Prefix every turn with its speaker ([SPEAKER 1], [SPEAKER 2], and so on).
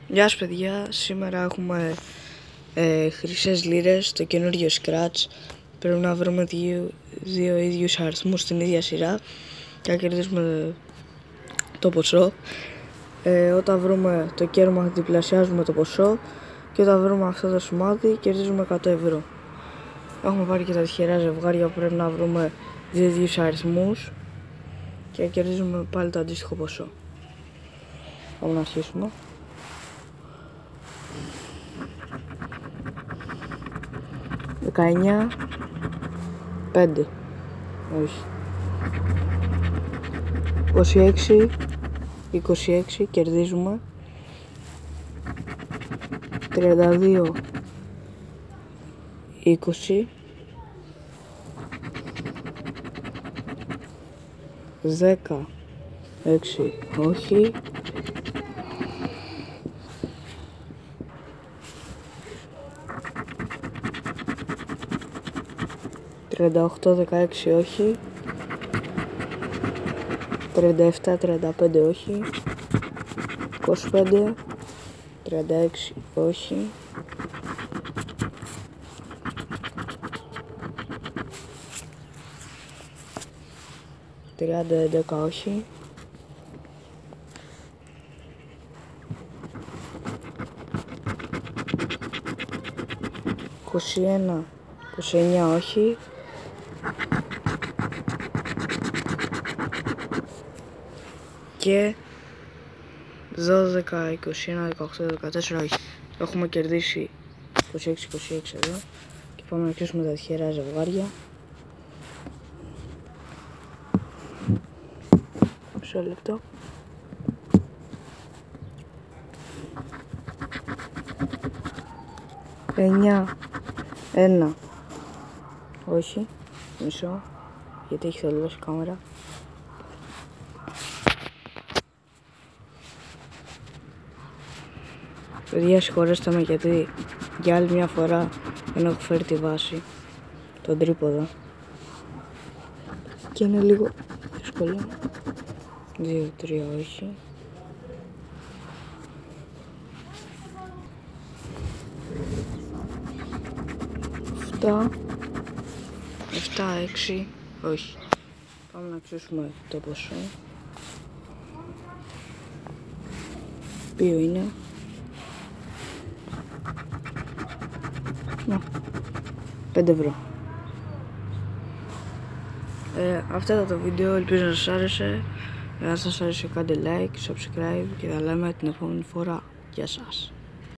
[SPEAKER 1] Γεια σας παιδιά, σήμερα έχουμε χρυσές λίρες, το καινούριο scratch. Πρέπει να βρούμε δύο ίδιους αριθμούς στην ίδια σειρά και να κερδίσουμε το ποσό. Όταν βρούμε το κέρμα διπλασιάζουμε το ποσό και όταν βρούμε αυτό το σημάδι κερδίζουμε 100 ευρώ. Έχουμε πάρει και τα τυχερά ζευγάρια που πρέπει να βρούμε δύο ίδιους αριθμούς και κερδίζουμε πάλι το αντίστοιχο ποσό. Πάμε να αρχίσουμε. 19, 5, όχι, 26, 26, κερδίζουμε, 32, 20, 10, 6, όχι, 38, 16, όχι, 37, 35, όχι, 25, 36, όχι, 30, 11, όχι, 21, 29, όχι, 12, 21, 18, 14, όχι. Έχουμε κερδίσει 26, 26 εδώ και πάμε να κλείσουμε τα τυχερά ζευγάρια. Μισό λεπτό. Εννιά, 1, όχι, μισό, γιατί έχει θολώσει η κάμερα. Παιδιά, συγχωρέστε με γιατί για άλλη μια φορά δεν έχω φέρει τη βάση, τον τρίποδα και είναι λίγο δύσκολο. 2, 3, όχι, 7, 6, όχι. Πάμε να ψήσουμε το ποσό. Ποιο είναι? 5 ευρώ. Αυτό ήταν το βίντεο, ελπίζω να σας άρεσε. Αν σας άρεσε κάντε like, subscribe και θα λέμε την επόμενη φορά. Γεια σας.